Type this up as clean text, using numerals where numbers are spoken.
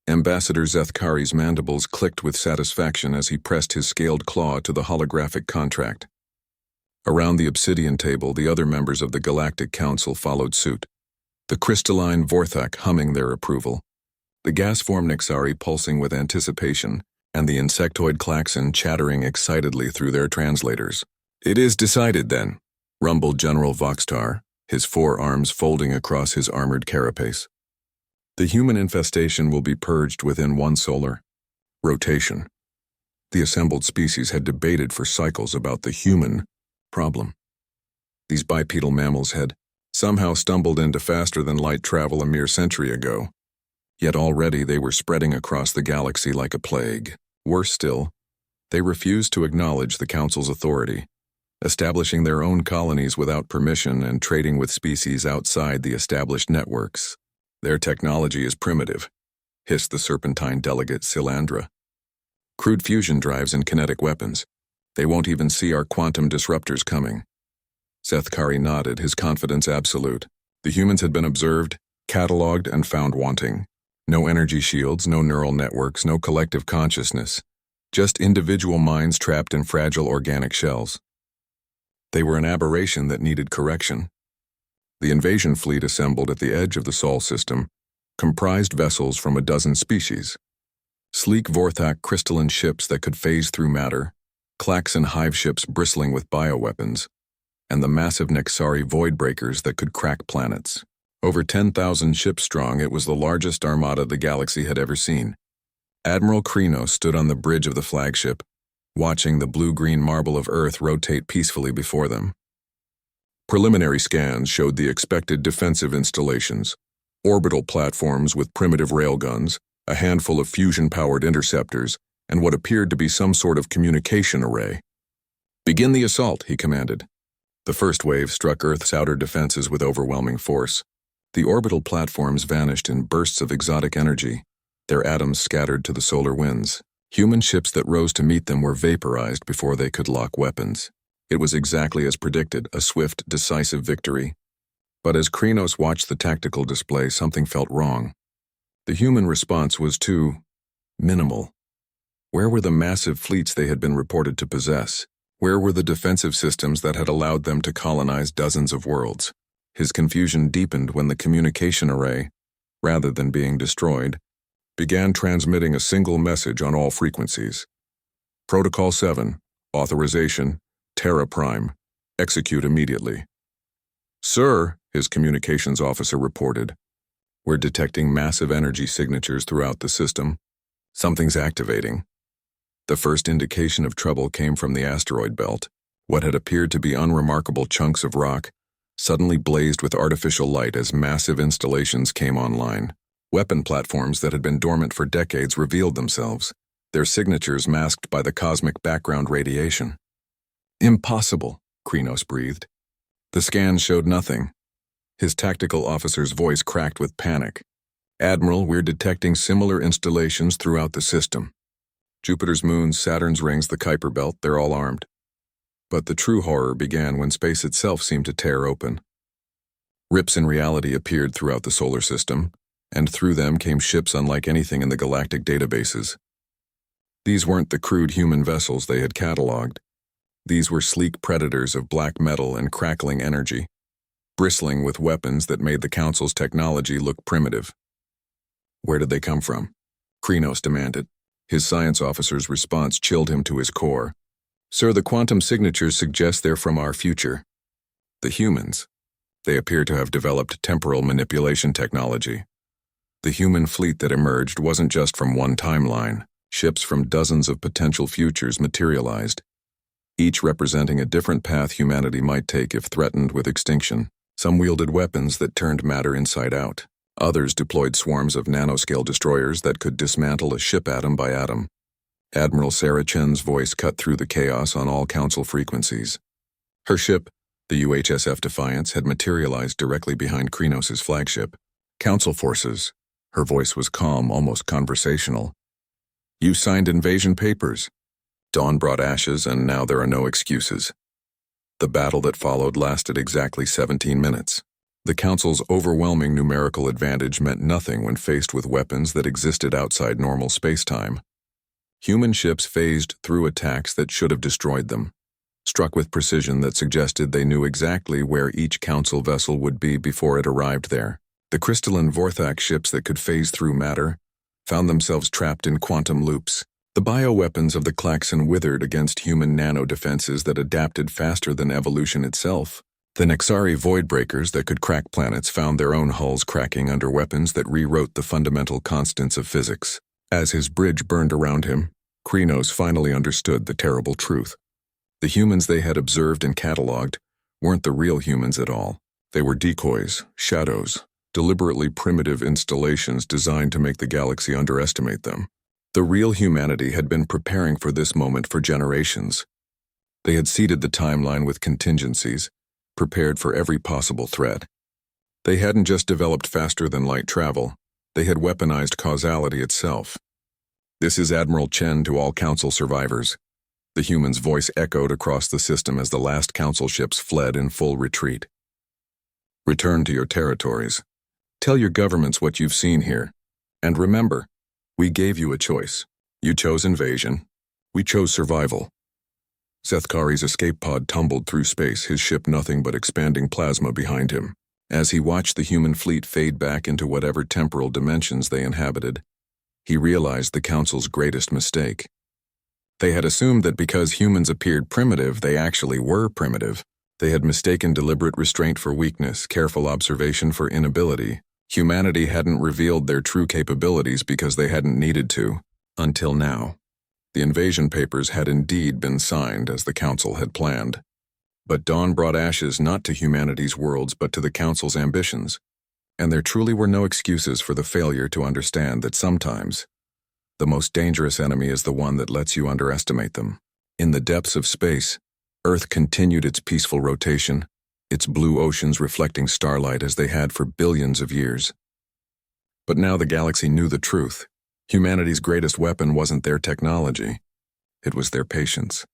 Ambassador Zethkari's mandibles clicked with satisfaction as he pressed his scaled claw to the holographic contract. Around the obsidian table, the other members of the Galactic Council followed suit, the crystalline Vorthak humming their approval, the gas-form Nixari pulsing with anticipation, and the insectoid klaxon chattering excitedly through their translators. "It is decided, then," rumbled General Voxtar, his forearms folding across his armored carapace. "The human infestation will be purged within one solar rotation." The assembled species had debated for cycles about the human problem. These bipedal mammals had somehow stumbled into faster-than-light travel a mere century ago, yet already they were spreading across the galaxy like a plague. Worse still, they refused to acknowledge the Council's authority, establishing their own colonies without permission and trading with species outside the established networks. "Their technology is primitive," hissed the serpentine delegate Silandra. "Crude fusion drives and kinetic weapons. They won't even see our quantum disruptors coming." Zethkari nodded, his confidence absolute. The humans had been observed, catalogued, and found wanting. No energy shields, no neural networks, no collective consciousness. Just individual minds trapped in fragile organic shells. They were an aberration that needed correction. The invasion fleet assembled at the edge of the Sol system comprised vessels from a dozen species. Sleek Vorthak crystalline ships that could phase through matter, klaxon hive ships bristling with bioweapons, and the massive Nexari void breakers that could crack planets. Over 10,000 ships strong, it was the largest armada the galaxy had ever seen. Admiral Krenos stood on the bridge of the flagship, watching the blue-green marble of Earth rotate peacefully before them. Preliminary scans showed the expected defensive installations: orbital platforms with primitive railguns, a handful of fusion-powered interceptors, and what appeared to be some sort of communication array. "Begin the assault," he commanded. The first wave struck Earth's outer defenses with overwhelming force. The orbital platforms vanished in bursts of exotic energy, their atoms scattered to the solar winds. Human ships that rose to meet them were vaporized before they could lock weapons. It was exactly as predicted, a swift, decisive victory. But as Krenos watched the tactical display, something felt wrong. The human response was too minimal. Where were the massive fleets they had been reported to possess? Where were the defensive systems that had allowed them to colonize dozens of worlds? His confusion deepened when the communication array, rather than being destroyed, began transmitting a single message on all frequencies. "Protocol 7, authorization, Terra Prime, execute immediately." "Sir," his communications officer reported, "we're detecting massive energy signatures throughout the system. Something's activating." The first indication of trouble came from the asteroid belt. What had appeared to be unremarkable chunks of rock suddenly blazed with artificial light as massive installations came online. Weapon platforms that had been dormant for decades revealed themselves, their signatures masked by the cosmic background radiation. "Impossible," Krenos breathed. The scans showed nothing. His tactical officer's voice cracked with panic. "Admiral, we're detecting similar installations throughout the system. Jupiter's moons, Saturn's rings, the Kuiper belt, they're all armed." But the true horror began when space itself seemed to tear open. Rips in reality appeared throughout the solar system, and through them came ships unlike anything in the galactic databases. These weren't the crude human vessels they had catalogued. These were sleek predators of black metal and crackling energy, bristling with weapons that made the Council's technology look primitive. "Where did they come from?" Krenos demanded. His science officer's response chilled him to his core. "Sir, the quantum signatures suggest they're from our future. The humans. They appear to have developed temporal manipulation technology. The human fleet that emerged wasn't just from one timeline. Ships from dozens of potential futures materialized, each representing a different path humanity might take if threatened with extinction. Some wielded weapons that turned matter inside out. Others deployed swarms of nanoscale destroyers that could dismantle a ship atom by atom." Admiral Sarah Chen's voice cut through the chaos on all Council frequencies. Her ship, the UHSF Defiance, had materialized directly behind Krenos' flagship. "Council forces." Her voice was calm, almost conversational. "You signed invasion papers. Dawn brought ashes, and now there are no excuses." The battle that followed lasted exactly 17 minutes. The Council's overwhelming numerical advantage meant nothing when faced with weapons that existed outside normal spacetime. Human ships phased through attacks that should have destroyed them, struck with precision that suggested they knew exactly where each Council vessel would be before it arrived there. The crystalline Vorthak ships that could phase through matter found themselves trapped in quantum loops. The bioweapons of the Klaxon withered against human nano-defenses that adapted faster than evolution itself. The Nexari voidbreakers that could crack planets found their own hulls cracking under weapons that rewrote the fundamental constants of physics. As his bridge burned around him, Krynos finally understood the terrible truth. The humans they had observed and catalogued weren't the real humans at all. They were decoys, shadows, deliberately primitive installations designed to make the galaxy underestimate them. The real humanity had been preparing for this moment for generations. They had seeded the timeline with contingencies, prepared for every possible threat. They hadn't just developed faster-than-light travel, they had weaponized causality itself. "This is Admiral Chen to all Council survivors." The human's voice echoed across the system as the last Council ships fled in full retreat. "Return to your territories. Tell your governments what you've seen here. And remember, we gave you a choice. You chose invasion. We chose survival." Sethkari's escape pod tumbled through space, his ship nothing but expanding plasma behind him. As he watched the human fleet fade back into whatever temporal dimensions they inhabited, he realized the Council's greatest mistake. They had assumed that because humans appeared primitive, they actually were primitive. They had mistaken deliberate restraint for weakness, careful observation for inability. Humanity hadn't revealed their true capabilities because they hadn't needed to, until now. The invasion papers had indeed been signed as the Council had planned. But dawn brought ashes not to humanity's worlds but to the Council's ambitions, and there truly were no excuses for the failure to understand that sometimes the most dangerous enemy is the one that lets you underestimate them. In the depths of space, Earth continued its peaceful rotation, its blue oceans reflecting starlight as they had for billions of years. But now the galaxy knew the truth. Humanity's greatest weapon wasn't their technology. It was their patience.